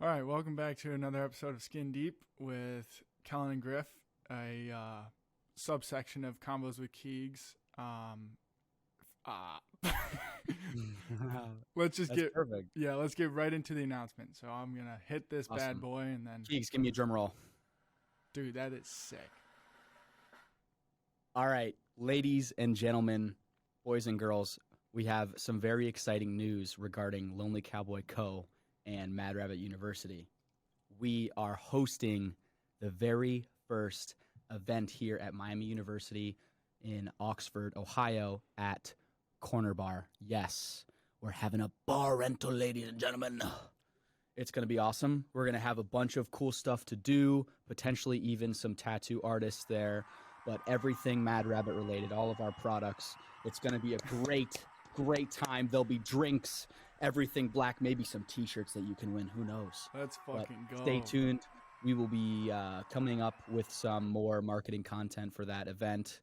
All right, welcome back to another episode of Skin Deep with Kellen and Griff, a subsection of Combos with KEEGS. Let's just That's perfect. let's get right into the announcement. So I'm gonna hit this bad Awesome. boy, and then, Keeks, give me a drum roll. dude, that is sick. All right, ladies and gentlemen, boys and girls, we have some very exciting news regarding Lonely Cowboy Co. and Mad Rabbit University. We are hosting the very first event here at Miami University in Oxford, Ohio at Corner Bar. Yes, we're having a bar rental, ladies and gentlemen. It's going to be awesome. We're going to have a bunch of cool stuff to do, potentially even some tattoo artists there, but everything Mad Rabbit related, all of our products. It's going to be a great time. There'll be drinks, everything black, maybe some t-shirts that you can win. Who knows? Let's fucking go. Stay tuned. We will be coming up with some more marketing content for that event.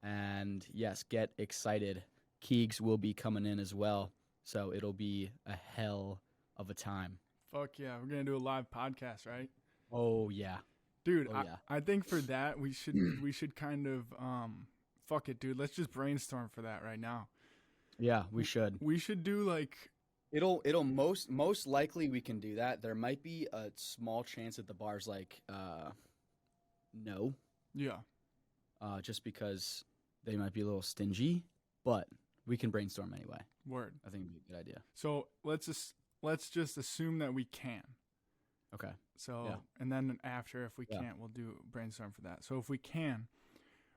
And yes, get excited. KEEGS will be coming in as well. So it'll be a hell of a time. Fuck yeah, we're gonna do a live podcast, right? Oh yeah. Dude, Oh, yeah. I think for that we should kind of fuck it, dude. Let's just brainstorm for that right now. Yeah, we should. We should do like It'll most likely we can do that. There might be a small chance that the bar's like no. Yeah. Just because they might be a little stingy, but we can brainstorm anyway. Word. I think it'd be a good idea. So let's just assume that we can. Okay. So Yeah. and then after, if we Yeah. can't, we'll do brainstorm for that. So if we can,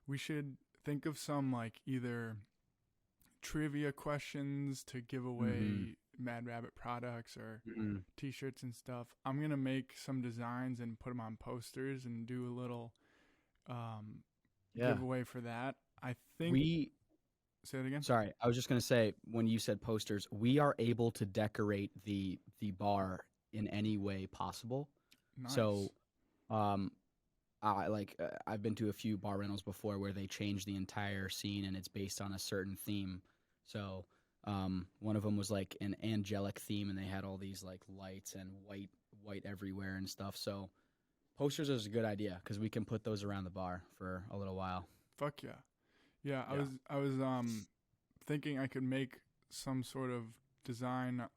we should think of some like either trivia questions to give away Mad Rabbit products or t-shirts and stuff. I'm gonna make some designs and put them on posters and do a little giveaway for that. I think say it again. Sorry, I was just gonna say, when you said posters, we are able to decorate the bar in any way possible. Nice. So, I've been to a few bar rentals before where they change the entire scene and it's based on a certain theme. So, one of them was like an angelic theme, and they had all these like lights and white everywhere and stuff. So, posters is a good idea because we can put those around the bar for a little while. Fuck yeah. Yeah, I was thinking I could make some sort of design,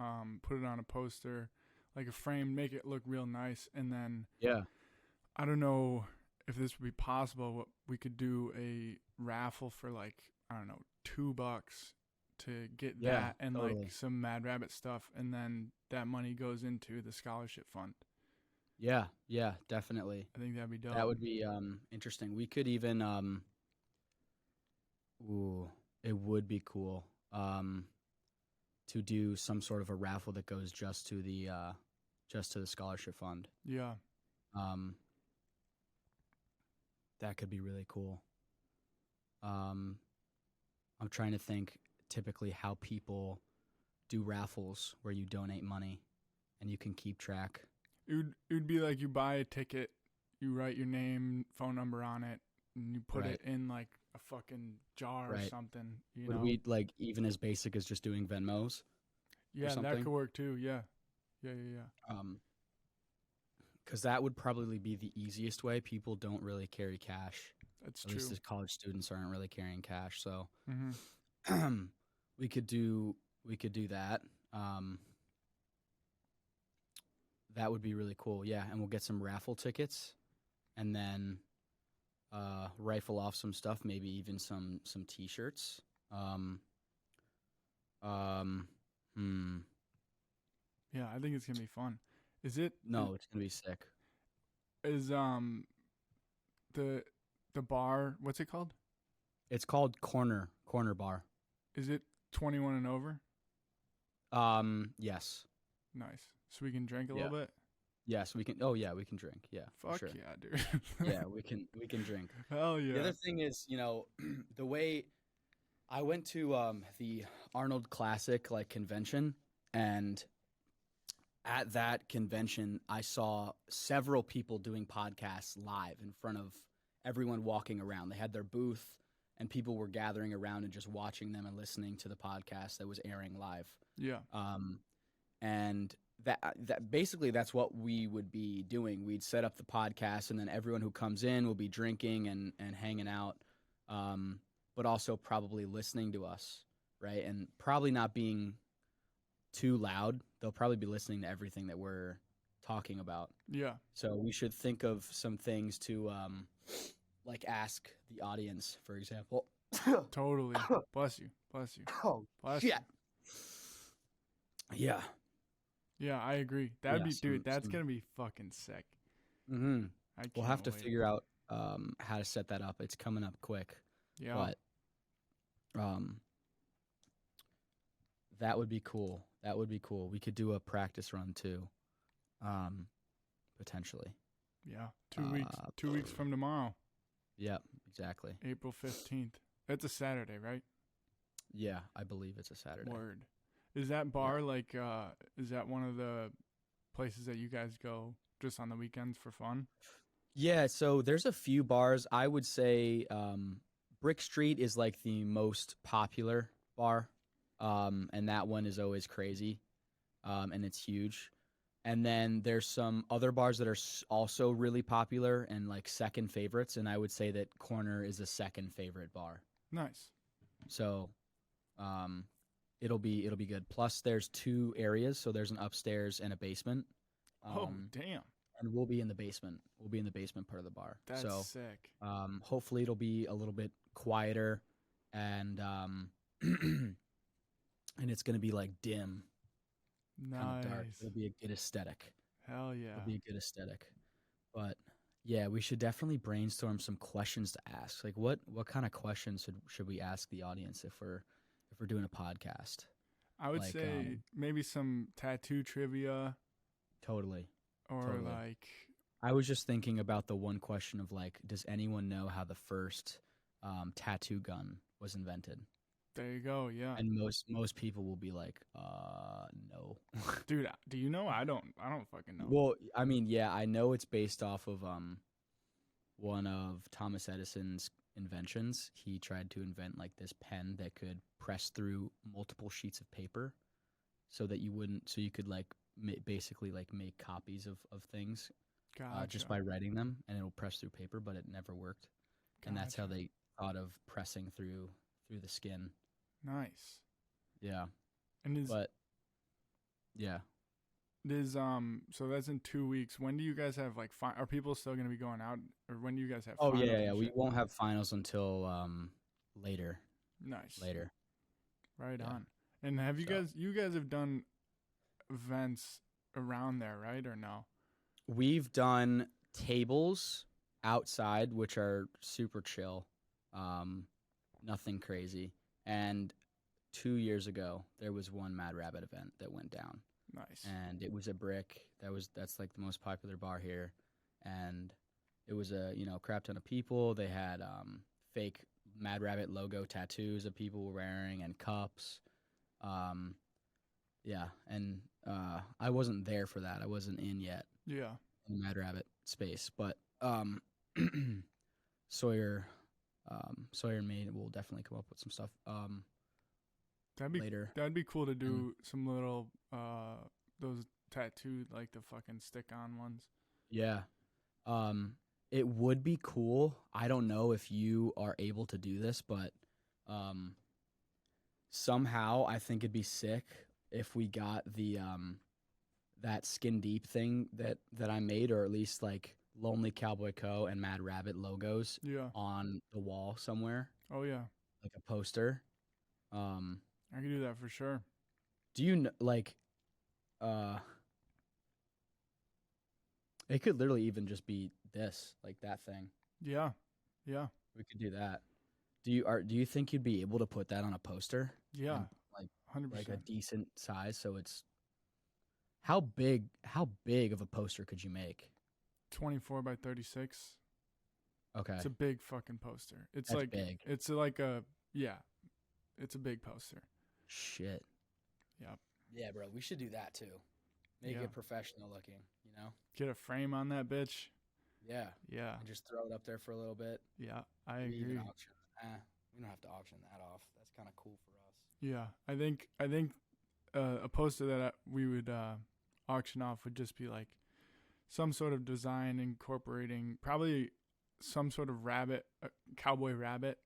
put it on a poster, like a frame, make it look real nice, and then I don't know if this would be possible. What we could do a raffle for like, I don't know, $2 to get that and totally. like some Mad Rabbit stuff, and then that money goes into the scholarship fund. Yeah, definitely. I think that'd be dope. That would be interesting. We could even it would be cool to do some sort of a raffle that goes just to the scholarship fund. Yeah. That could be really cool. I'm trying to think typically how people do raffles where you donate money and you can keep track. It would be like you buy a ticket, you write your name, phone number on it, and you put it in like a fucking jar or something. Would we like even as basic as just doing Venmos? Yeah, that could work too. Yeah. Because that would probably be the easiest way. People don't really carry cash. That's At true. least the college students aren't really carrying cash. So Mm-hmm. we could do that. That would be really cool. Yeah, and we'll get some raffle tickets, and then rifle off some stuff. Maybe even some t-shirts. Yeah, I think it's gonna be fun. Is it? No, it's gonna be sick. Is the bar? What's it called? It's called Corner Bar. Is it 21 and over? Yes. Nice. So we can drink a little bit. Yes, we can. Oh yeah, we can drink. Yeah. Fuck sure. yeah, dude. Yeah, we can drink. Hell yeah. The other thing is, the way I went to the Arnold Classic convention, and at that convention, I saw several people doing podcasts live in front of everyone walking around. They had their booth, and people were gathering around and just watching them and listening to the podcast that was airing live. Yeah. And that basically that's what we would be doing. We'd set up the podcast, and then everyone who comes in will be drinking and hanging out, but also probably listening to us, right? And probably not being too loud. They'll probably be listening to everything that we're talking about. Yeah. So we should think of some things to like ask the audience, for example. Totally. Bless you. Bless you. Oh, Bless shit. you. Yeah. Yeah, I agree. That'd be, some, dude, that's going to be fucking sick. Mm-hmm. We'll have to wait. figure out how to set that up. It's coming up quick. Yeah. But that would be cool. That would be cool. We could do a practice run too, potentially. Yeah. 2 weeks. 2 weeks from tomorrow. Yep, exactly. April 15th. It's a Saturday, right? Yeah, I believe it's a Saturday. Word. Is that bar like, is that one of the places that you guys go just on the weekends for fun? Yeah, so there's a few bars. I would say Brick Street is like the most popular bar, and that one is always crazy, and it's huge. And then there's some other bars that are also really popular and like second favorites, and I would say that Corner is a second favorite bar. Nice. So it'll be good. Plus there's 2 areas, so there's an upstairs and a basement. Oh, damn. And we'll be in the basement. We'll be in the basement part of the bar. That's so sick. Hopefully it'll be a little bit quieter and and it's gonna be like dim. Nice. Kind of dark. It'll be a good aesthetic. Hell yeah. It'll be a good aesthetic. But yeah, we should definitely brainstorm some questions to ask. Like what kind of questions should we ask the audience if we're doing a podcast? I would say maybe some tattoo trivia. Totally. Or totally. like I was just thinking about the one question of like, does anyone know how the first tattoo gun was invented? There you go, yeah. And most people will be like, no. Dude, do you know? I don't fucking know. Well, I mean, yeah, I know it's based off of one of Thomas Edison's inventions. He tried to invent like this pen that could press through multiple sheets of paper so that you could like basically like make copies of things just by writing them, and it'll press through paper, but it never worked. Gotcha. And that's how they thought of pressing through the skin. Nice. Yeah. And yeah. So that's in 2 weeks. When do you guys have like are people still going to be going out, or when do you guys have Oh yeah. We won't have finals until later. Nice. Later. Right on. And have you guys have done events around there, right, or no? We've done tables outside, which are super chill. Nothing crazy. And 2 years ago, there was one Mad Rabbit event that went down. Nice. And it was a Brick. That's like the most popular bar here. And it was a crap ton of people. They had fake Mad Rabbit logo tattoos that people were wearing and cups. Yeah, and I wasn't there for that. I wasn't in yet. Yeah. In the Mad Rabbit space, but Sawyer and me will definitely come up with some stuff. Later. That'd be cool to do some little those tattooed like the fucking stick-on ones. Yeah. It would be cool. I don't know if you are able to do this, but somehow I think it'd be sick if we got the that skin deep thing that I made, or at least like Lonely Cowboy Co. and Mad Rabbit logos on the wall somewhere. Oh yeah. Like a poster. I can do that for sure. Do you like it could literally even just be this, like that thing. Yeah. Yeah. We could do that. Do you think you'd be able to put that on a poster? Yeah. And, like 100%. Like a decent size, so it's how big of a poster could you make? 24 by 36. Okay. It's a big fucking poster. It's That's like big. It's like a it's a big poster. Shit. Yep. Yeah, bro, we should do that too. Make it professional looking, Get a frame on that bitch. Yeah. Yeah. And just throw it up there for a little bit. Yeah, I agree. Even auction. We don't have to auction that off. That's kind of cool for us. Yeah, I think a poster that we would auction off would just be like some sort of design incorporating probably some sort of rabbit, cowboy rabbit.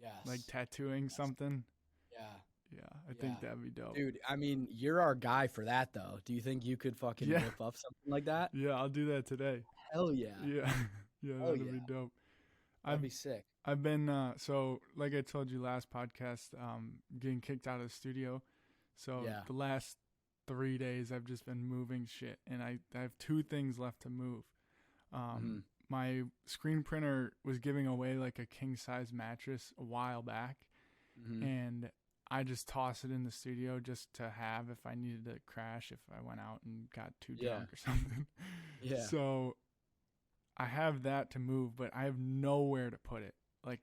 Yes. Like tattooing something. Yeah. Yeah, I think that'd be dope. Dude, I mean, you're our guy for that, though. Do you think you could fucking whip up something like that? Yeah, I'll do that today. Hell yeah. Yeah. Yeah, that'd be dope. That'd be sick. I've been, so like I told you last podcast, getting kicked out of the studio. So the last 3 days I've just been moving shit. And I have 2 things left to move. My screen printer was giving away like a king size mattress a while back. And I just toss it in the studio just to have if I needed to crash, if I went out and got too drunk or something. Yeah. So I have that to move, but I have nowhere to put it. Like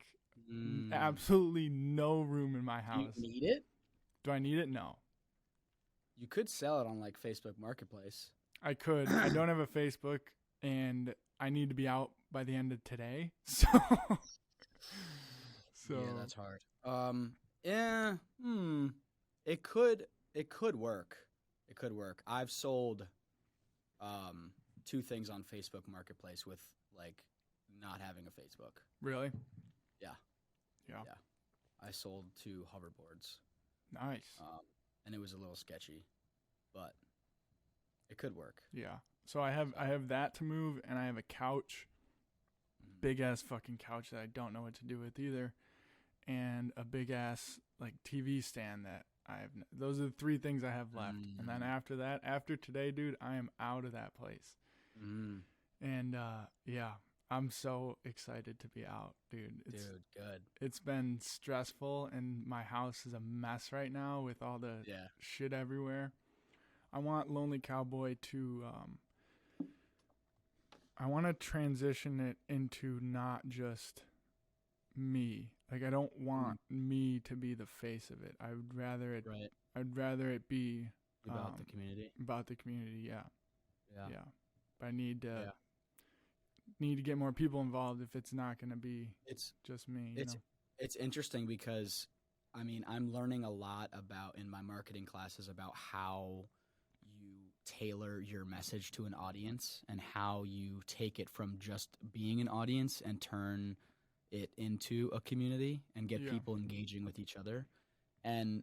absolutely no room in my house. Do you need it? Do I need it? No. You could sell it on like Facebook Marketplace. I could. I don't have a Facebook, and I need to be out by the end of today. So yeah, that's hard. Yeah. It could work. It could work. I've sold 2 things on Facebook Marketplace with like not having a Facebook. Really? Yeah. I sold 2 hoverboards. Nice. And it was a little sketchy, but it could work. Yeah. So I have that to move, and I have a couch, big ass fucking couch that I don't know what to do with either, and a big ass like TV stand that I have. Those are the 3 things I have left, and then after that, after today, dude, I am out of that place. And yeah, I'm so excited to be out, dude. Dude, good. It's been stressful, and my house is a mess right now with all the shit everywhere. I want Lonely Cowboy to I want to transition it into not just me. Like, I don't want me to be the face of it. I would rather it I'd rather it be about the community. About the community, yeah. But I need to get more people involved if it's not going to be just me. It's interesting because, I mean, I'm learning a lot about in my marketing classes about how you tailor your message to an audience and how you take it from just being an audience and turn it into a community and get people engaging with each other. And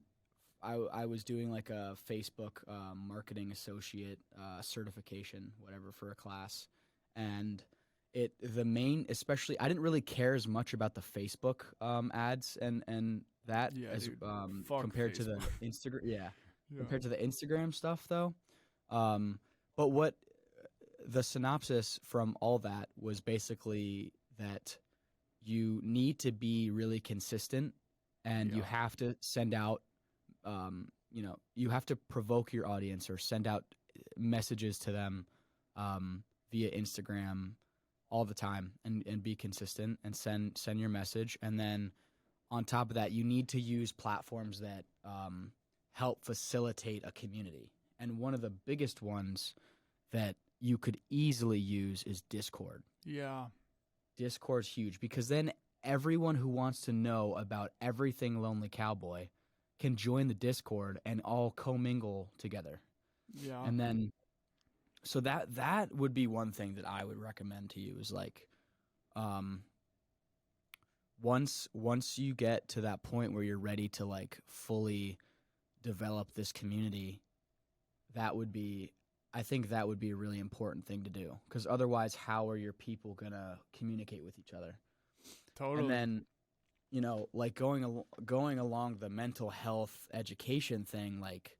I was doing like a Facebook marketing associate certification, whatever, for a class. And especially, I didn't really care as much about the Facebook ads and that as compared to the Instagram. Compared to the Instagram stuff, though. But what the synopsis from all that was basically that you need to be really consistent, and you have to send out, you have to provoke your audience or send out messages to them via Instagram all the time, and be consistent and send your message. And then on top of that, you need to use platforms that help facilitate a community. And one of the biggest ones that you could easily use is Discord. Yeah. Discord's huge because then everyone who wants to know about everything Lonely Cowboy can join the Discord and all commingle together. Yeah. And then, so that would be one thing that I would recommend to you is like, once you get to that point where you're ready to like fully develop this community, I think that would be a really important thing to do, because otherwise how are your people going to communicate with each other? Totally. And then, like going along the mental health education thing, like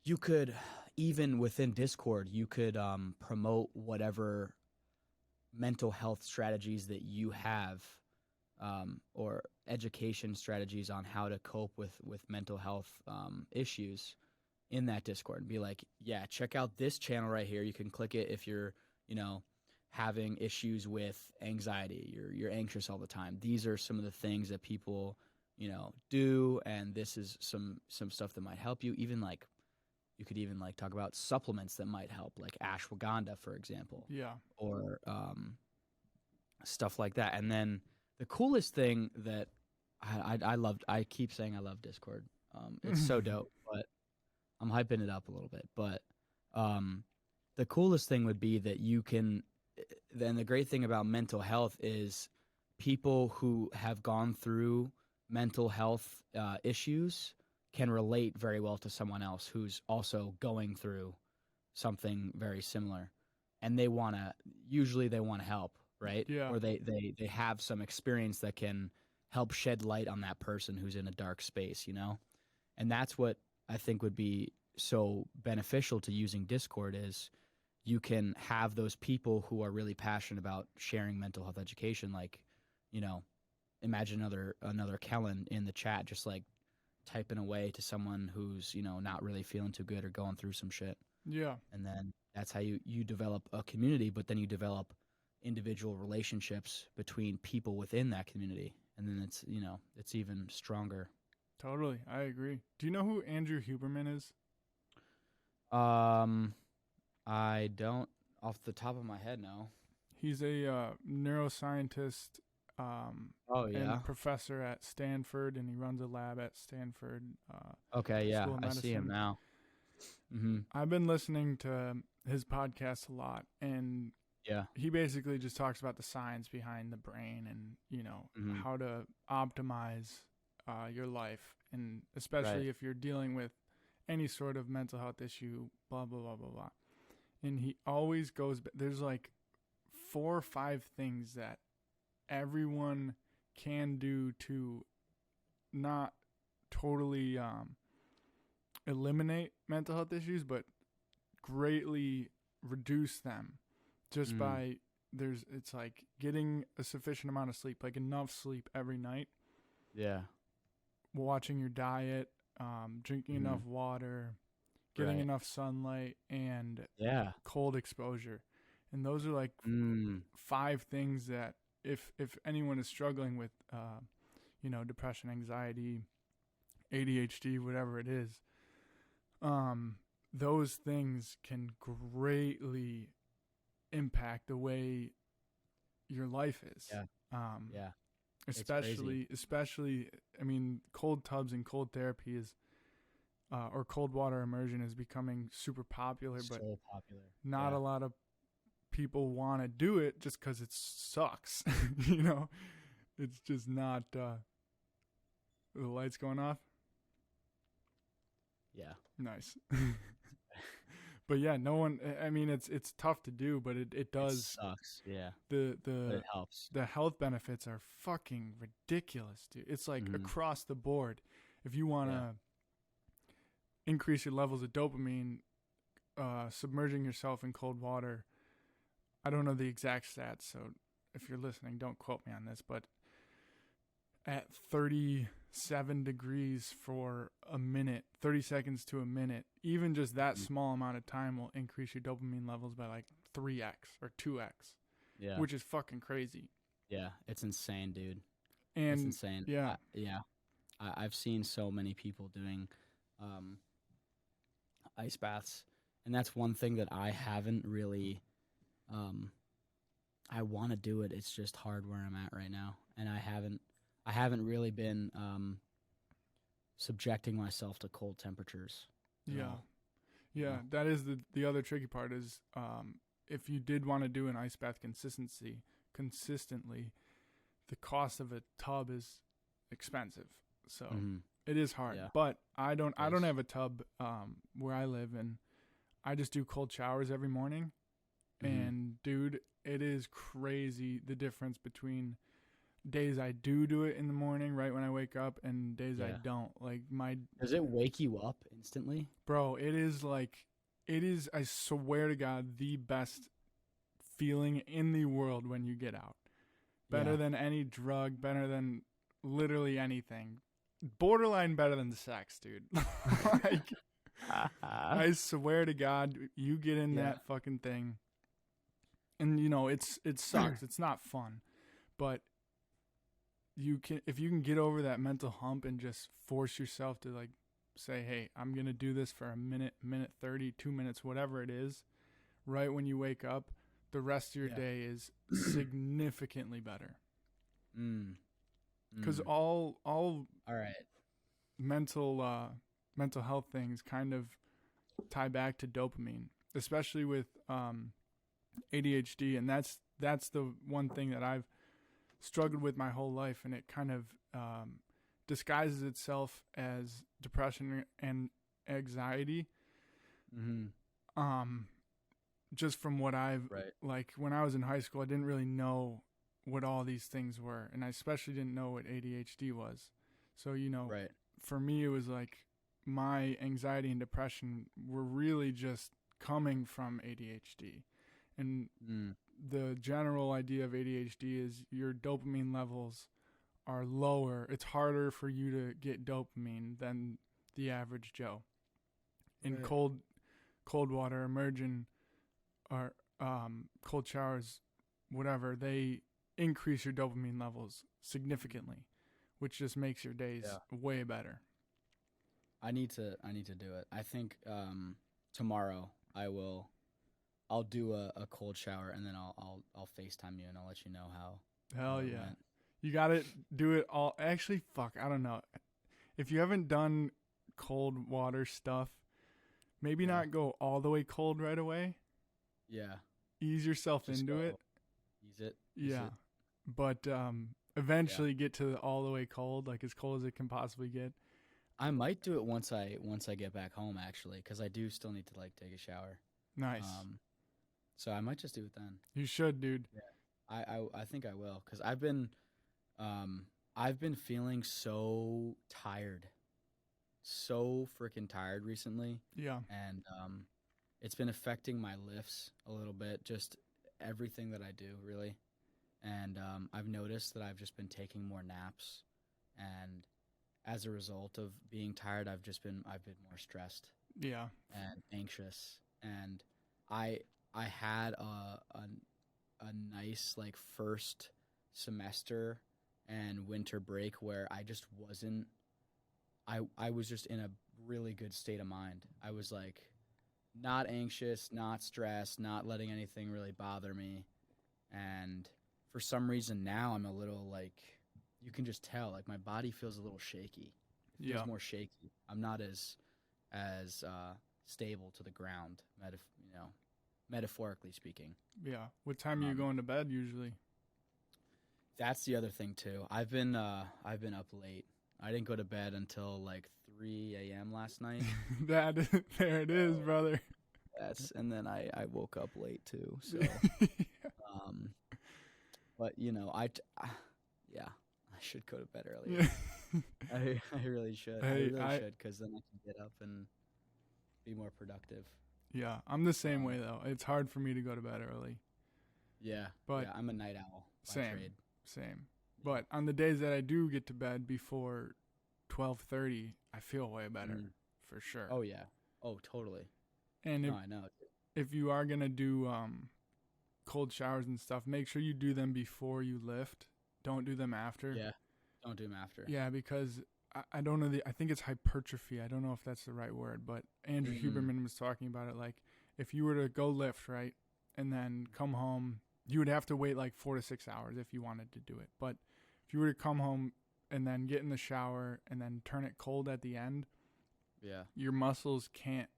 you could, even within Discord, you could promote whatever mental health strategies that you have, or education strategies on how to cope with mental health issues in that Discord, and be like, yeah, check out this channel right here. You can click it if you're, having issues with anxiety, you're anxious all the time. These are some of the things that people, do, and this is some stuff that might help you. Even like, you could even like talk about supplements that might help, like ashwagandha, for example. Yeah. Or stuff like that. And then the coolest thing that I loved, I keep saying I love Discord. It's so dope, but I'm hyping it up a little bit. But The coolest thing would be that you can. Then the great thing about mental health is people who have gone through mental health issues can relate very well to someone else who's also going through something very similar, and usually they want to help, right? Yeah. Or they have some experience that can help shed light on that person who's in a dark space, and that's what I think would be so beneficial to using Discord is you can have those people who are really passionate about sharing mental health education, like, imagine another Kellen in the chat just like typing away to someone who's not really feeling too good or going through some shit. Yeah. And then that's how you develop a community, but then you develop individual relationships between people within that community, and then it's even stronger. Totally, I agree. Do you know who Andrew Huberman is? I don't off the top of my head know. He's a neuroscientist Oh yeah, and professor at Stanford, and he runs a lab at Stanford. Okay, yeah, School of I see him Medicine. now. Mm-hmm. I've been listening to his podcast a lot, and Yeah, he basically just talks about the science behind the brain and mm-hmm. how to optimize your life, and especially Right. if you're dealing with any sort of mental health issue, blah blah blah blah blah. And he always goes. There's like 4 or 5 things that everyone can do to not totally eliminate mental health issues, but greatly reduce them just by it's like getting a sufficient amount of sleep, like enough sleep every night. Yeah. Watching your diet, drinking enough water, getting Right. enough sunlight, and Yeah. cold exposure. And those are like 5 things that if anyone is struggling with depression, anxiety, ADHD, whatever it is, those things can greatly impact the way your life is. Yeah. Yeah. Especially, I mean, cold tubs and cold therapy is, or cold water immersion is becoming super popular, but So popular. not Yeah. a lot of people want to do it just because it sucks. It's just not. The lights going off. Yeah. Nice. But yeah, no one. I mean, it's tough to do, but it does. It sucks. Yeah. But it helps. The health benefits are fucking ridiculous, dude. It's like across the board. If you want to increase your levels of dopamine, submerging yourself in cold water. I don't know the exact stats, so if you're listening, don't quote me on this, but at 37 degrees for a minute, 30 seconds to a minute, even just that small amount of time will increase your dopamine levels by like 3x or 2x, which is fucking crazy. Yeah, it's insane, dude. And it's insane. Yeah. I've seen so many people doing ice baths, and that's one thing that I haven't really I want to do it. It's just hard where I'm at right now, and I haven't really been subjecting myself to cold temperatures. Yeah, that is the other tricky part is if you did want to do an ice bath consistently, the cost of a tub is expensive. So it is hard. Yeah. But I don't have a tub where I live, and I just do cold showers every morning. And dude, it is crazy the difference between days I do it in the morning right when I wake up and days I don't. Like Does it wake you up instantly? Bro, it is I swear to God, the best feeling in the world when you get out. Better than any drug, better than literally anything. Borderline better than sex, dude. Like I swear to God, you get in that fucking thing. And it sucks. It's not fun. But if you can get over that mental hump and just force yourself to like say, hey, I'm going to do this for a minute 30, 2 minutes, whatever it is, right when you wake up, the rest of your day is significantly better. Because all right, mental health things kind of tie back to dopamine. especially with ADHD, and that's the one thing that I've struggled with my whole life, and it kind of disguises itself as depression and anxiety. Just from what I've like when I was in high school, I didn't really know what all these things were, and I especially didn't know what ADHD was. So for me, it was like my anxiety and depression were really just coming from ADHD. And the general idea of ADHD is your dopamine levels are lower. It's harder for you to get dopamine than the average Joe. In cold water, immersion, or cold showers, whatever, they increase your dopamine levels significantly, which just makes your days way better. I need to do it. I think tomorrow I'll do a cold shower, and then I'll FaceTime you and I'll let you know how. Hell yeah. Went. You got to do it all. Actually, fuck, I don't know. If you haven't done cold water stuff, maybe not go all the way cold right away. Yeah. Ease yourself into it. Ease it. Yeah. But eventually get to all the way cold, like as cold as it can possibly get. I might do it once I get back home, actually, because I do still need to like take a shower. Nice. So I might just do it then. You should, dude. Yeah. I think I will, because I've been feeling so tired, so freaking tired recently. Yeah. And it's been affecting my lifts a little bit, just everything that I do, really. And I've noticed that I've just been taking more naps, and as a result of being tired, I've been more stressed. Yeah. And anxious. And I had a nice like first semester and winter break where I just wasn't. I was just in a really good state of mind. I was like not anxious, not stressed, not letting anything really bother me. And for some reason now I'm a little like, you can just tell, like my body feels a little shaky. It feels more shaky. I'm not as stable to the ground, metaphorically speaking. Yeah. What time are you going to bed usually? That's the other thing too. I've been up late. I didn't go to bed until like 3 a.m. last night. There it is, brother. And then I woke up late too. So, but I should go to bed earlier. I really should. I really should, because then I can get up and be more productive. Yeah, I'm the same way though. It's hard for me to go to bed early. Yeah, but I'm a night owl by trade. Same. But on the days that I do get to bed before 12:30, I feel way better, for sure. Oh yeah. Oh, totally. And I know. If you are gonna do cold showers and stuff, make sure you do them before you lift. Don't do them after. Yeah. Don't do them after. Yeah, because I don't know I think it's hypertrophy. I don't know if that's the right word, but Andrew Huberman was talking about it. Like if you were to go lift, right, and then come home, you would have to wait like 4 to 6 hours if you wanted to do it. But if you were to come home and then get in the shower and then turn it cold at the end, your muscles can't.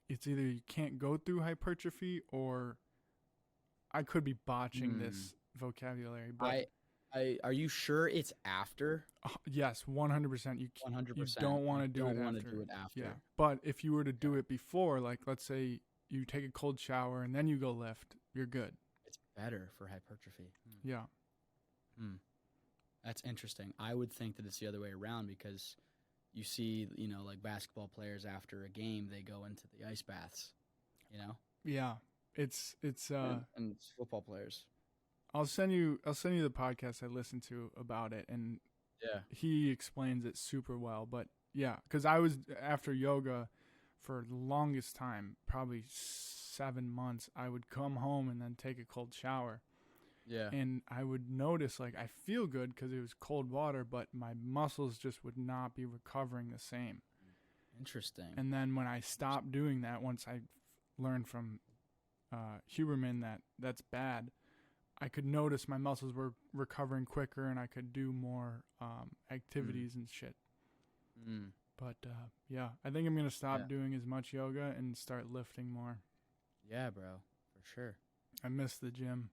It's either you can't go through hypertrophy, or I could be botching this vocabulary, but are you sure it's after? Yes, 100%. You 100%. You don't want to do it after. Yeah, but if you were to do it before, like let's say you take a cold shower and then you go lift, you're good. It's better for hypertrophy. Yeah. That's interesting. I would think that it's the other way around, because you see, like basketball players after a game, they go into the ice baths, Yeah. It's and football players. I'll send you the podcast I listened to about it, and he explains it super well. But yeah, because I was after yoga for the longest time, probably 7 months. I would come home and then take a cold shower. Yeah. And I would notice, like, I feel good because it was cold water, but my muscles just would not be recovering the same. Interesting. And then when I stopped doing that, once I learned from Huberman that's bad, I could notice my muscles were recovering quicker and I could do more activities and shit. But, I think I'm going to stop doing as much yoga and start lifting more. Yeah, bro, for sure. I miss the gym.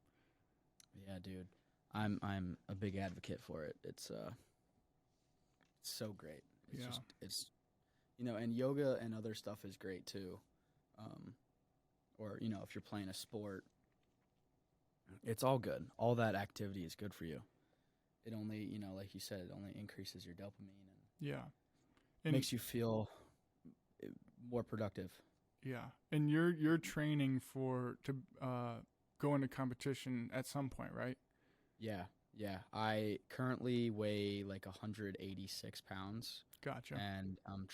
Yeah, dude. I'm a big advocate for it. It's so great. It's Yeah. just it's and yoga and other stuff is great too. Or if you're playing a sport, it's all good. All that activity is good for you. It only, like you said, it only increases your dopamine and Yeah. And makes you feel more productive. yeah. And you're training to go into competition at some point, right? Yeah, yeah. I currently weigh like 186 pounds, Gotcha. and I'm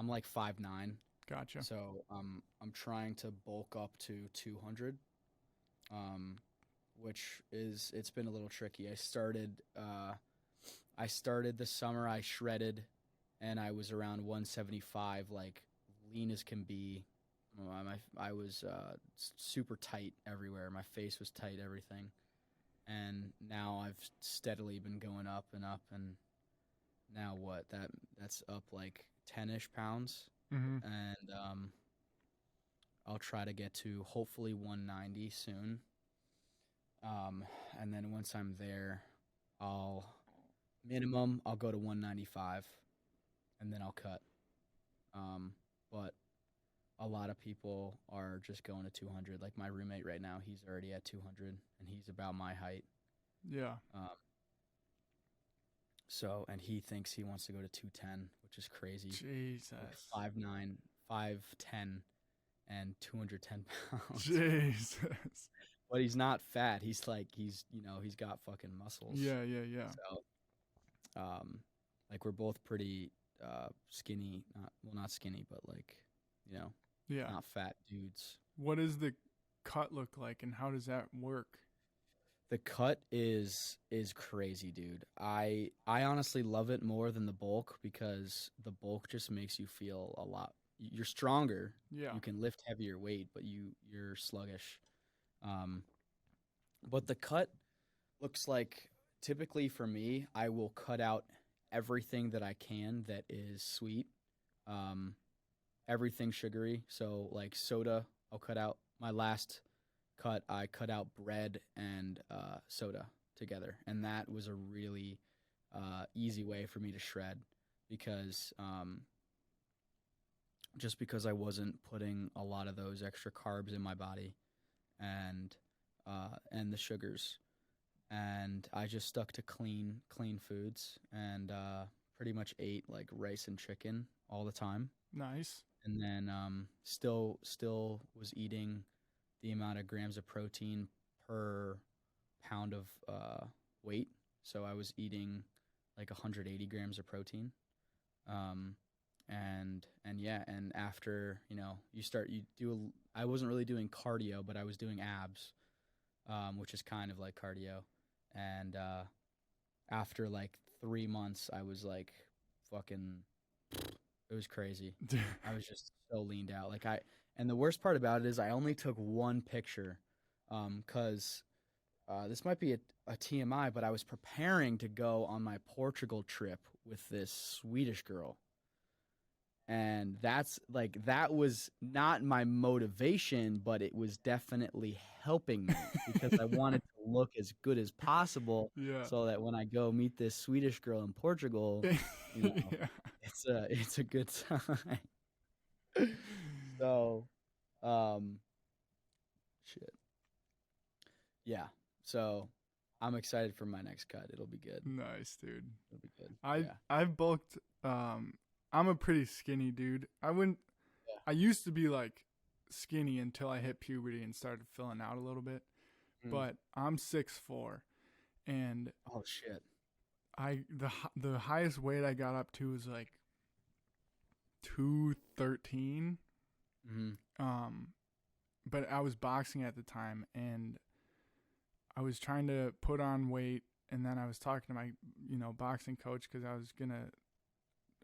like 5'9". Gotcha. So I'm trying to bulk up to 200, which it's been a little tricky. I started this summer. I shredded, and I was around 175, like lean as can be. I was super tight everywhere. My face was tight, everything. And now I've steadily been going up and up, and now that's up like 10-ish pounds, Mm-hmm. and I'll try to get to hopefully 190 soon. And then once I'm there, I'll go to 195, and then I'll cut. But a lot of people are just going to 200. Like my roommate right now, he's already at 200, and he's about my height. Yeah. And he thinks he wants to go to 210, which is crazy. Jesus. Like 5'9", 5'10", and 210 pounds. Jesus. But he's not fat. He's got fucking muscles. Yeah. So, like we're both pretty skinny. Not skinny, but like, Yeah. not fat dudes. What does the cut look like, and how does that work? The cut is crazy, dude. I honestly love it more than the bulk because the bulk just makes you feel a lot. You're stronger. Yeah. You can lift heavier weight, but you're sluggish. But the cut looks like, typically for me, I will cut out everything that I can that is sweet. Everything sugary. So like soda, I'll cut out. My last cut, I cut out bread and soda together, and that was a really easy way for me to shred because just because I wasn't putting a lot of those extra carbs in my body and the sugars, and I just stuck to clean foods and pretty much ate like rice and chicken all the time. Nice. And then still was eating the amount of grams of protein per pound of weight. So I was eating like 180 grams of protein. And after, I wasn't really doing cardio, but I was doing abs, which is kind of like cardio. And after like 3 months, I was like fucking, it was crazy. I was just so leaned out. And the worst part about it is I only took one picture, because this might be a TMI, but I was preparing to go on my Portugal trip with this Swedish girl. And that was not my motivation, but it was definitely helping me because I wanted to look as good as possible. Yeah. So that when I go meet this Swedish girl in Portugal, Yeah. it's a good time. So, shit. Yeah. So I'm excited for my next cut. It'll be good. Nice, dude. It'll be good. I've bulked. I'm a pretty skinny dude. I used to be like skinny until I hit puberty and started filling out a little bit. But I'm 6'4", and oh shit. The highest weight I got up to was like 213. But I was boxing at the time, and I was trying to put on weight, and then I was talking to my boxing coach because I was gonna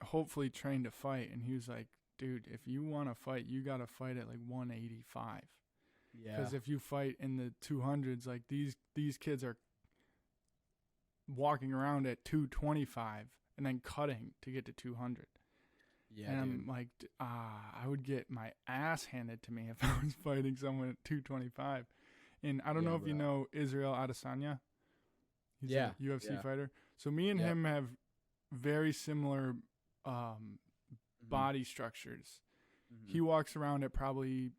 hopefully train to fight, and he was like, dude, if you want to fight, you got to fight at like 185. Yeah. Because if you fight in the 200s, like these kids are walking around at 225 and then cutting to get to 200. Yeah, and dude. I'm like, I would get my ass handed to me if I was fighting someone at 225. And I don't know if you know Israel Adesanya. He's a UFC fighter. So me and him have very similar body structures. Mm-hmm. He walks around at probably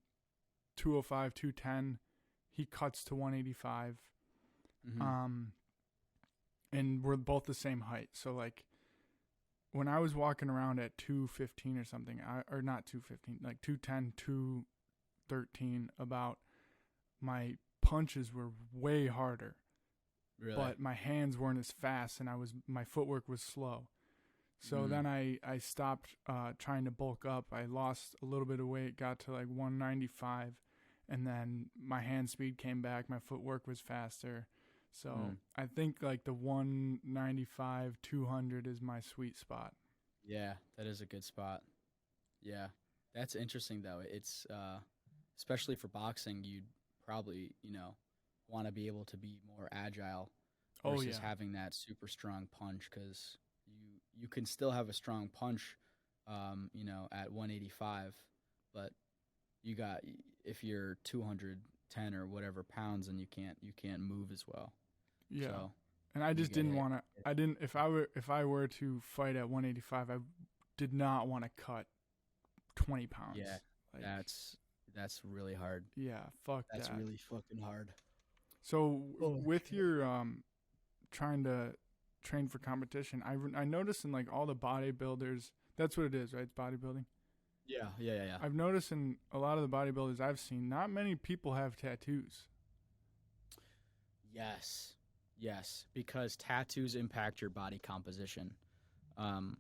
205, 210. He cuts to 185. Mm-hmm. And we're both the same height. So like when I was walking around at 215 or something, or not 215, like 210, 213 about, my punches were way harder. Really? But my hands weren't as fast, and my footwork was slow. So then I stopped trying to bulk up. I lost a little bit of weight, got to like 195, and then my hand speed came back. My footwork was faster. So I think like the 195, 200 is my sweet spot. Yeah, that is a good spot. Yeah, that's interesting though. It's especially for boxing, you'd probably, want to be able to be more agile versus having that super strong punch, because you can still have a strong punch, at 185, but if you're 210 or whatever pounds, and you can't move as well. Yeah. So and I just didn't want to. If I were to fight at 185, I did not want to cut 20 pounds. Yeah, like, that's really hard. Yeah, that's really fucking hard. So with your trying to train for competition, I noticed in like all the bodybuilders, that's what it is, right? It's bodybuilding. Yeah. I've noticed in a lot of the bodybuilders I've seen, not many people have tattoos. Yes, because tattoos impact your body composition. And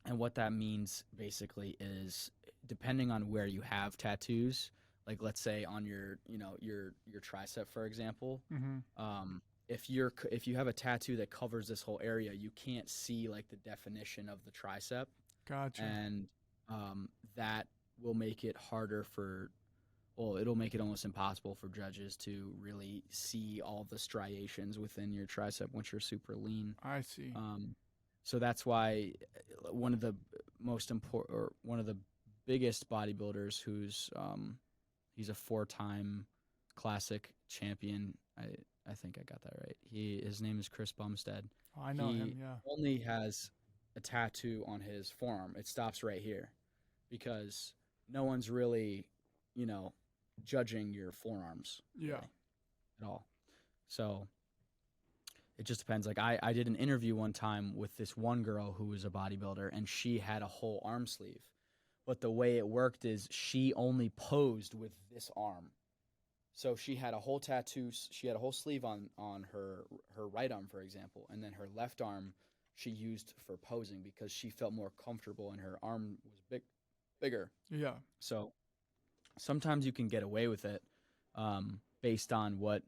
what that means basically is, depending on where you have tattoos, like let's say on your tricep, for example, if you have a tattoo that covers this whole area, you can't see like the definition of the tricep. Gotcha. And that will make it harder it'll make it almost impossible for judges to really see all the striations within your tricep once you're super lean. I see. So that's why one of the most important, or one of the biggest bodybuilders, he's a 4-time classic champion. I think I got that right. His name is Chris Bumstead. Oh, I know him, yeah. He only has a tattoo on his forearm. It stops right here because no one's really, judging your forearms. Yeah. Really, at all. So it just depends. Like I did an interview one time with this one girl who was a bodybuilder, and she had a whole arm sleeve. But the way it worked is she only posed with this arm. So she had a whole tattoo. She had a whole sleeve on her right arm, for example, and then her left arm she used for posing because she felt more comfortable and her arm was bigger. Yeah. So sometimes you can get away with it, based on what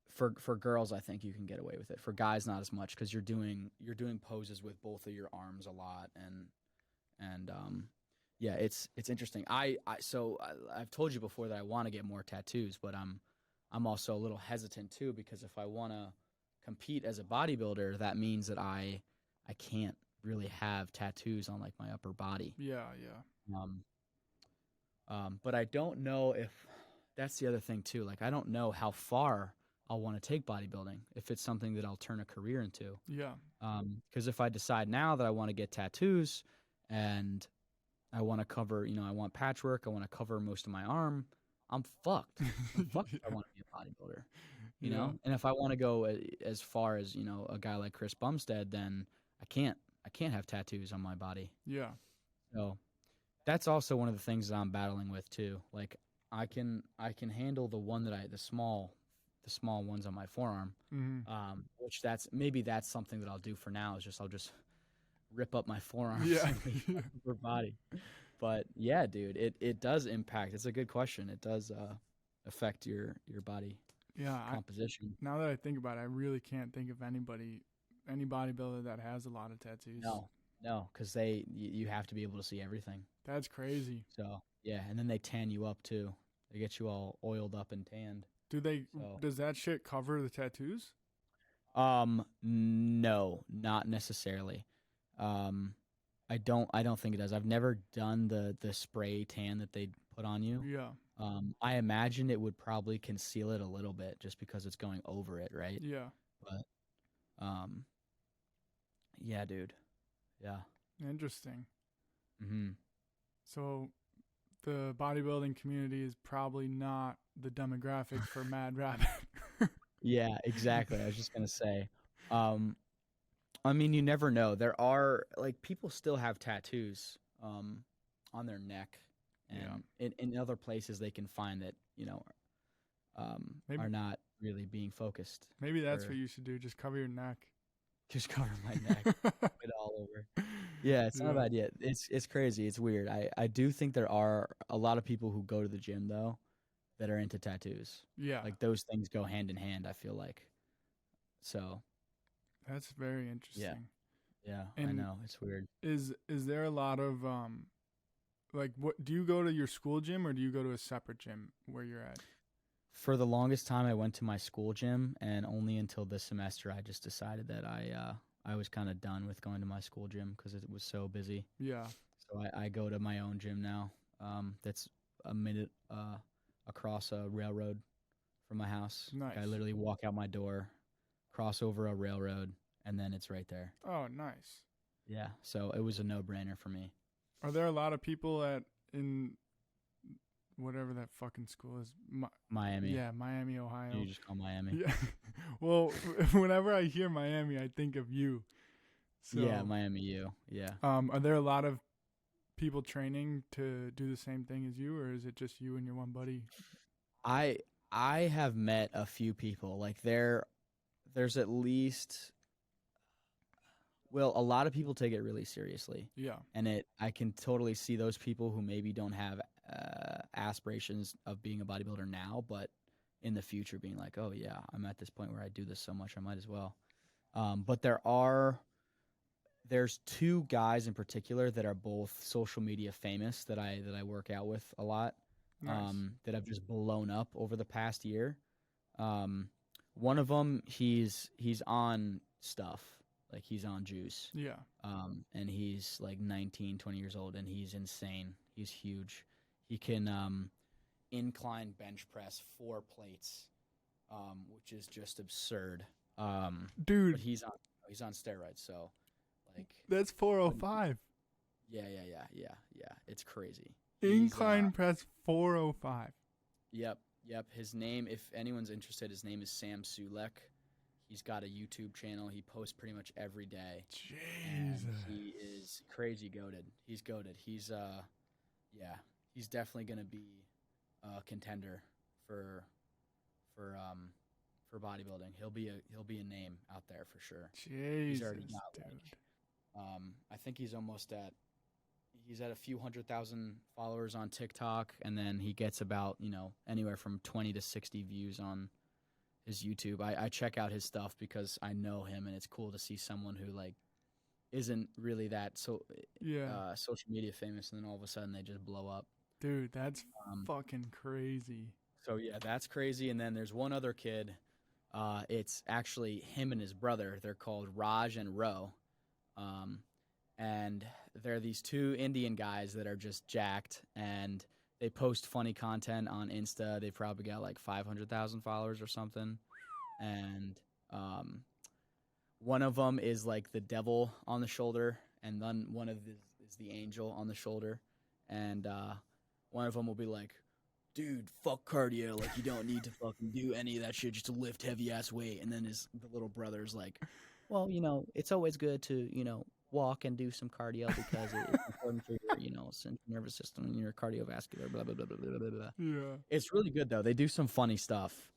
for girls I think you can get away with it. For guys, not as much, because you're doing poses with both of your arms a lot, and yeah, it's interesting. So I've told you before that I want to get more tattoos, but I'm also a little hesitant too, because if I want to compete as a bodybuilder, that means that I can't really have tattoos on like my upper body. Yeah. But I don't know if that's the other thing too. Like I don't know how far I'll want to take bodybuilding, if it's something that I'll turn a career into. Yeah. Because if I decide now that I want to get tattoos and I want to cover, I want patchwork, I want to cover most of my arm, I'm fucked. I'm fucked if I want to be a bodybuilder, you know? And if I want to go as far as, a guy like Chris Bumstead, then I can't have tattoos on my body. Yeah. So that's also one of the things that I'm battling with too. Like I can handle the small ones on my forearm, which that's something that I'll do for now. I'll just rip up my forearms, for body. But yeah, dude, it does impact. It's a good question. It does affect your body composition. Now that I think about it, I really can't think of any bodybuilder that has a lot of tattoos. No, because you have to be able to see everything. That's crazy. So yeah, and then they tan you up too. They get you all oiled up and tanned. Does that shit cover the tattoos? No, not necessarily. I don't think it does. I've never done the spray tan that they put on you. Yeah. I imagine it would probably conceal it a little bit just because it's going over it, right? Yeah. But yeah, dude. Yeah. Interesting. Mhm. So the bodybuilding community is probably not the demographic for Mad Rabbit. Yeah, exactly. I was just gonna say. I mean, you never know. There are like people still have tattoos on their neck, and in other places they can find that Maybe are not really being focused. maybe that's what you should do. Just cover your neck. Just cover my neck, it all over. Yeah, it's not a bad idea. It's crazy. It's weird. I do think there are a lot of people who go to the gym though that are into tattoos. Yeah. Like those things go hand in hand, I feel like. So That's very interesting. yeah, And I know. It's weird. Is there a lot of like what do you go to your school gym or do you go to a separate gym where you're at? For the longest time I went to my school gym, and only until this semester I just decided that I was kind of done with going to my school gym because it was so busy. Yeah. So I go to my own gym now. That's a minute across a railroad from my house. Nice. I literally walk out my door, cross over a railroad, and then it's right there. Oh, nice. Yeah, so it was a no-brainer for me. Are there a lot of people in whatever that fucking school is? Miami. Yeah, Miami, Ohio. You just call Miami. Yeah. Well, whenever I hear Miami, I think of you. So, yeah, Miami U. Yeah. Are there a lot of people training to do the same thing as you, or is it just you and your one buddy? I have met a few people. Like there's at least, well, a lot of people take it really seriously. Yeah. And I can totally see those people who maybe don't have aspirations of being a bodybuilder now, but in the future being like, oh yeah, I'm at this point where I do this so much, I might as well. But there's two guys in particular that are both social media famous that I work out with a lot. Nice. That have just blown up over the past year. One of them, he's on stuff. Like he's on juice. Yeah. And he's like 19, 20 years old, and he's insane. He's huge. He can incline bench press 4 plates, which is just absurd. Dude. But he's on steroids, so like that's 405. Yeah. It's crazy. Incline press 405. Yep. His name, if anyone's interested, his name is Sam Sulek. He's got a YouTube channel. He posts pretty much every day. Jesus. And he is crazy goated. He's goated. He's definitely gonna be a contender for bodybuilding. He'll be a name out there for sure. Jesus, he's already got dude. I think he's at a few 100,000 followers on TikTok, and then he gets about anywhere from 20 to 60 views on his YouTube. I check out his stuff because I know him, and it's cool to see someone who like isn't really that social media famous, and then all of a sudden they just blow up. Dude, that's fucking crazy. So yeah, that's crazy. And then there's one other kid. It's actually him and his brother. They're called Raj and Ro. And they're these two Indian guys that are just jacked, and they post funny content on Insta. They probably got like 500,000 followers or something. And one of them is like the devil on the shoulder, and then one of is the angel on the shoulder. And one of them will be like, dude, fuck cardio. Like, you don't need to fucking do any of that shit just to lift heavy ass weight. And then the little brother's like, well, it's always good to, walk and do some cardio because it's important for your, central nervous system and your cardiovascular, blah, blah, blah, blah, blah, blah. Yeah. It's really good, though. They do some funny stuff.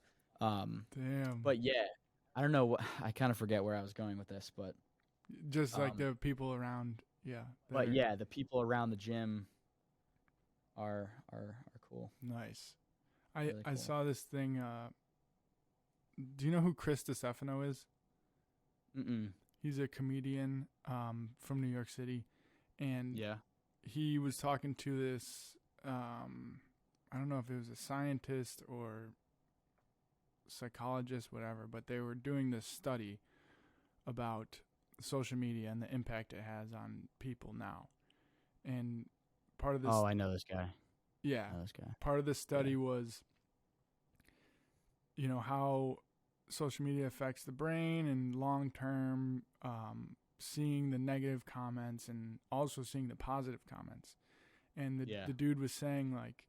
Damn. But, yeah, I don't know. I kind of forget where I was going with this, but. Just like the people around, yeah. But, yeah, the people around the gym are cool. Nice. Really I cool. saw this thing. Do you know who Chris DeStefano is? Mm-mm. He's a comedian from New York City, and yeah, he was talking to this. I don't know if it was a scientist or psychologist, whatever, but they were doing this study about social media and the impact it has on people now. And part of this, Oh, I know this guy. yeah, I know this guy. part of the study was, how social media affects the brain and long term, seeing the negative comments and also seeing the positive comments. And the dude was saying, like,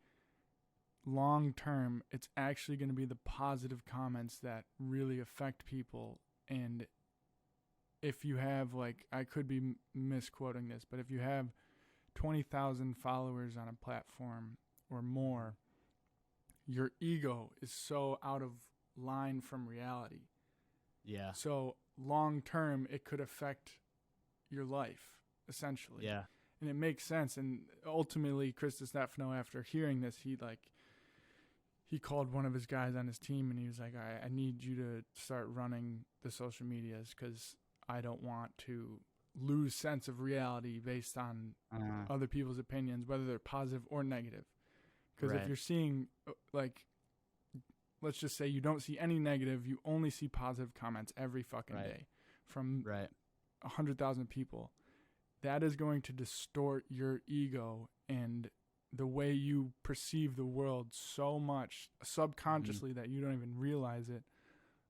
long term, it's actually going to be the positive comments that really affect people. And if you have, like, I could be misquoting this, but if you have 20,000 followers on a platform or more, your ego is so out of line from reality. Yeah. So long term, it could affect your life, essentially. Yeah. And it makes sense. And ultimately, Chris DiStefano, after hearing this, he called one of his guys on his team and he was like, I need you to start running the social medias because I don't want to lose sense of reality based on other people's opinions, whether they're positive or negative. Because if you're seeing, like, let's just say you don't see any negative, you only see positive comments every fucking day from 100,000 people, that is going to distort your ego and the way you perceive the world so much subconsciously that you don't even realize it.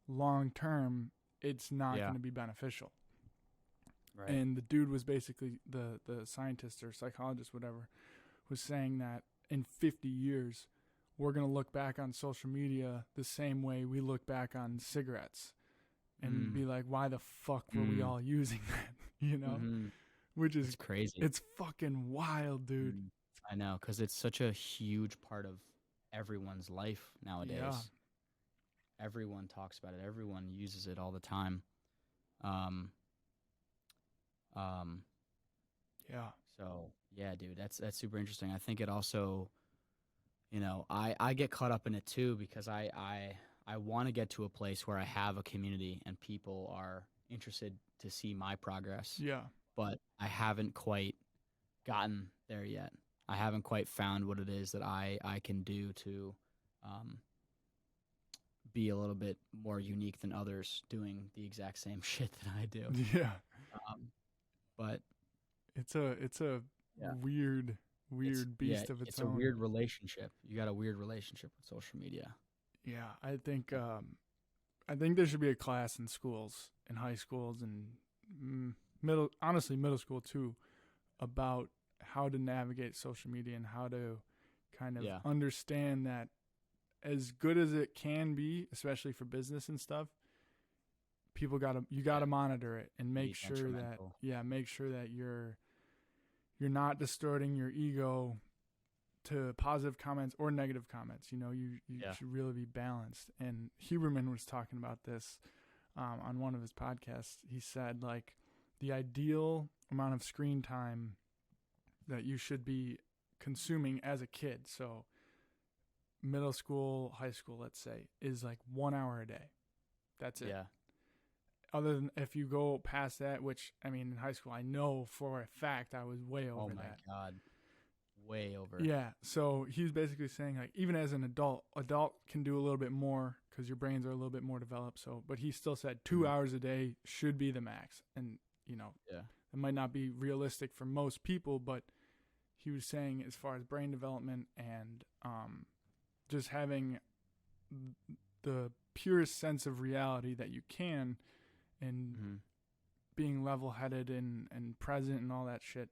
Long term, it's not going to be beneficial. Right. And the dude was basically, the scientist or psychologist, whatever, was saying that in 50 years, we're going to look back on social media the same way we look back on cigarettes and be like, why the fuck were we all using that? Which is crazy. It's fucking wild, dude. I know, because it's such a huge part of everyone's life nowadays. Yeah. Everyone talks about it. Everyone uses it all the time. Yeah. So yeah, dude, that's super interesting. I think it also, I get caught up in it too because I want to get to a place where I have a community and people are interested to see my progress. Yeah. But I haven't quite gotten there yet. I haven't quite found what it is that I can do to be a little bit more unique than others doing the exact same shit that I do. Yeah. But it's a weird beast of its own. It's a weird relationship. You got a weird relationship with social media. Yeah, I think there should be a class in schools, in high schools, and middle school too, about how to navigate social media and how to kind of understand that as good as it can be, especially for business and stuff, you gotta monitor it and make sure that you're not distorting your ego to positive comments or negative comments. You should really be balanced. And Huberman was talking about this on one of his podcasts. He said, like, the ideal amount of screen time that you should be consuming as a kid, so middle school, high school, let's say, is like 1 hour a day. That's it. Yeah. Other than if you go past that, which, I mean, in high school, I know for a fact I was way over that. Oh my God. Way over. Yeah. So he was basically saying, like, even as an adult can do a little bit more because your brains are a little bit more developed. So, but he still said 2 hours a day should be the max. And, it might not be realistic for most people, but he was saying as far as brain development and just having the purest sense of reality that you can and being level-headed and present and all that shit,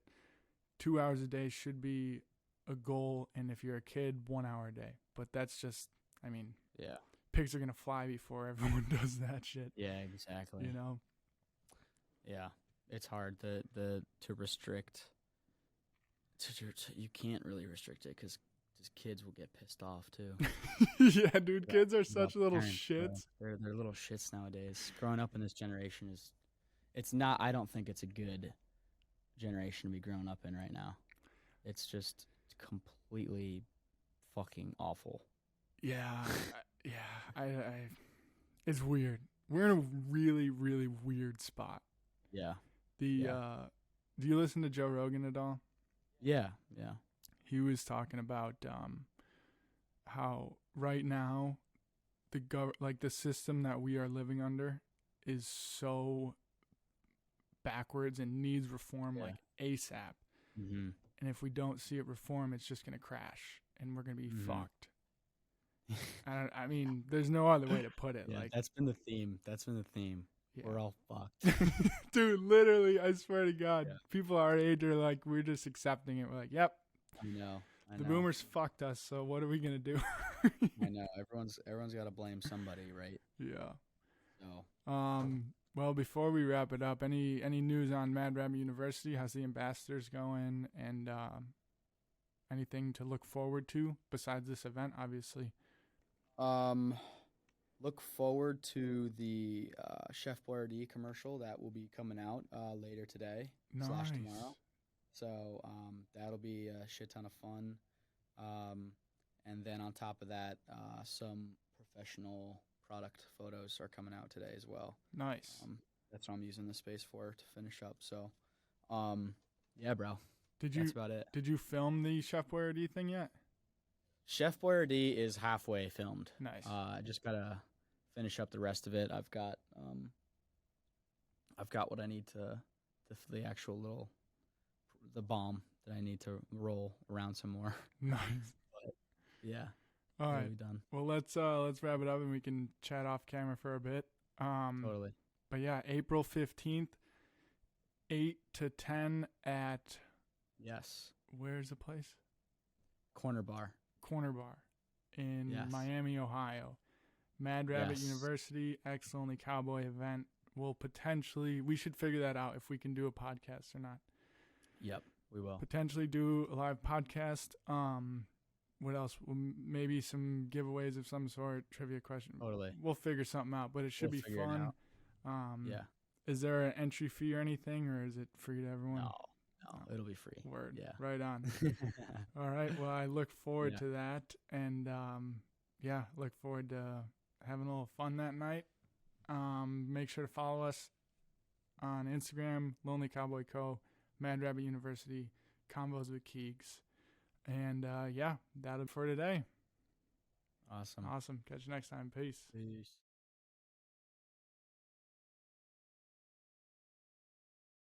2 hours a day should be a goal. And if you're a kid, 1 hour a day. But that's just, I mean, pigs are going to fly before everyone does that shit. Yeah, exactly. Yeah, it's hard to restrict. You can't really restrict it because kids will get pissed off too. Yeah, dude, kids are such little shits. They're little shits nowadays. Growing up in this generation it's not. I don't think it's a good generation to be growing up in right now. It's just completely fucking awful. Yeah, I it's weird. We're in a really, really weird spot. Yeah. Do you listen to Joe Rogan at all? Yeah. He was talking about how right now the system that we are living under is so backwards and needs reform like ASAP. Mm-hmm. And if we don't see it reform, it's just going to crash and we're going to be fucked. I mean, there's no other way to put it. Yeah, like that's been the theme. Yeah. We're all fucked. Dude, literally, I swear to God, people our age are like, we're just accepting it. We're like, yep. I know. The boomers fucked us, so what are we going to do? I know. Everyone's got to blame somebody, right? Yeah. So. Well, before we wrap it up, any news on Mad Rabbit University? How's the ambassadors going? And anything to look forward to besides this event, obviously? Look forward to the Chef Boyardee commercial that will be coming out later today / tomorrow. So that'll be a shit ton of fun. And then on top of that, some professional product photos are coming out today as well. Nice. That's what I'm using the space for to finish up. So, yeah, bro. That's about it. Did you film the Chef Boyardee thing yet? Chef Boyardee is halfway filmed. Nice. I just gotta finish up the rest of it. I've got what I need to the actual the bomb that I need to roll around some more. Nice. But, yeah. All right. Be done. Well, let's wrap it up and we can chat off camera for a bit. Totally. But yeah, April 15th, 8 to 10 at. Yes. Where's the place? Corner Bar in Miami, Ohio. Mad Rabbit University X Lonely Cowboy event. We should figure that out if we can do a podcast or not. Yep, we will. Potentially do a live podcast. What else? Maybe some giveaways of some sort, trivia question. Totally. We'll figure something out, but it should be fun. Yeah. Is there an entry fee or anything, or is it free to everyone? No, it'll be free. Word. Yeah. Right on. All right. Well, I look forward to that, and look forward to having a little fun that night. Make sure to follow us on Instagram, Lonely Cowboy Co., Mad Rabbit University, CONVOS with KEEGS. And that'll for today. Awesome. Catch you next time. Peace.